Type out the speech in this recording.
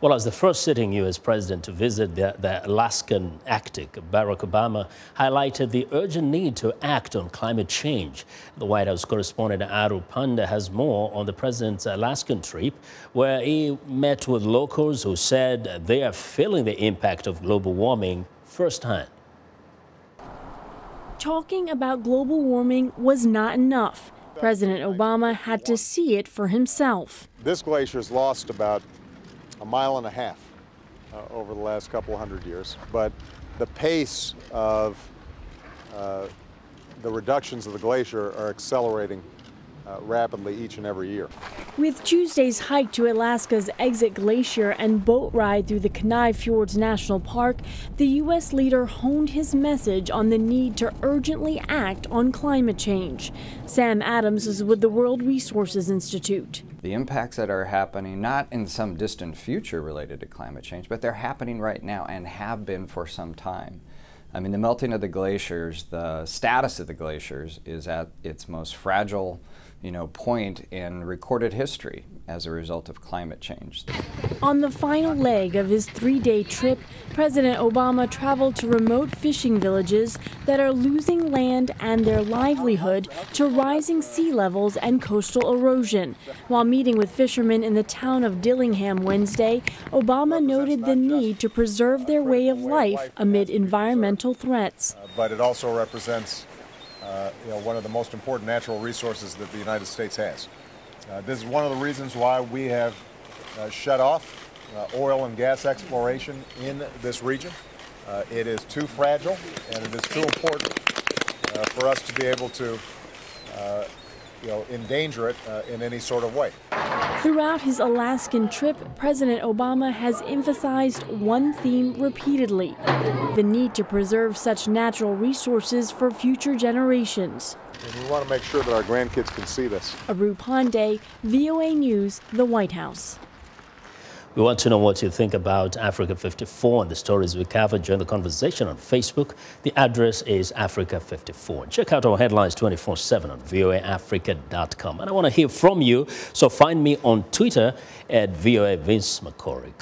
Well, as the first sitting U.S. president to visit the Alaskan Arctic, Barack Obama highlighted the urgent need to act on climate change. The White House correspondent Aru Pande has more on the president's Alaskan trip, where he met with locals who said they are feeling the impact of global warming firsthand. Talking about global warming was not enough. President Obama had to see it for himself. This glacier's lost about a mile and a half over the last couple hundred years, but the pace of the reductions of the glacier are accelerating rapidly each and every year. With Tuesday's hike to Alaska's Exit Glacier and boat ride through the Kenai Fjords National Park, the U.S. leader honed his message on the need to urgently act on climate change. Sam Adams is with the World Resources Institute. The impacts that are happening, not in some distant future related to climate change, but they're happening right now and have been for some time. I mean, the melting of the glaciers, the status of the glaciers is at its most fragile, point in recorded history as a result of climate change. On the final leg of his three-day trip, President Obama traveled to remote fishing villages that are losing land and their livelihood to rising sea levels and coastal erosion. While meeting with fishermen in the town of Dillingham Wednesday, Obama noted the need to preserve their way of life amid environmental threats. But it also represents one of the most important natural resources that the United States has. This is one of the reasons why we have shut off oil and gas exploration in this region. It is too fragile and it is too important for us to be able to endanger it in any sort of way. Throughout his Alaskan trip, President Obama has emphasized one theme repeatedly: the need to preserve such natural resources for future generations. And we want to make sure that our grandkids can see this. Aru Pande, VOA News, the White House. We want to know what you think about Africa 54 and the stories we covered during the conversation on Facebook. The address is Africa 54. Check out our headlines 24/7 on voaafrica.com. And I want to hear from you, so find me on Twitter at VOA Vince McCory.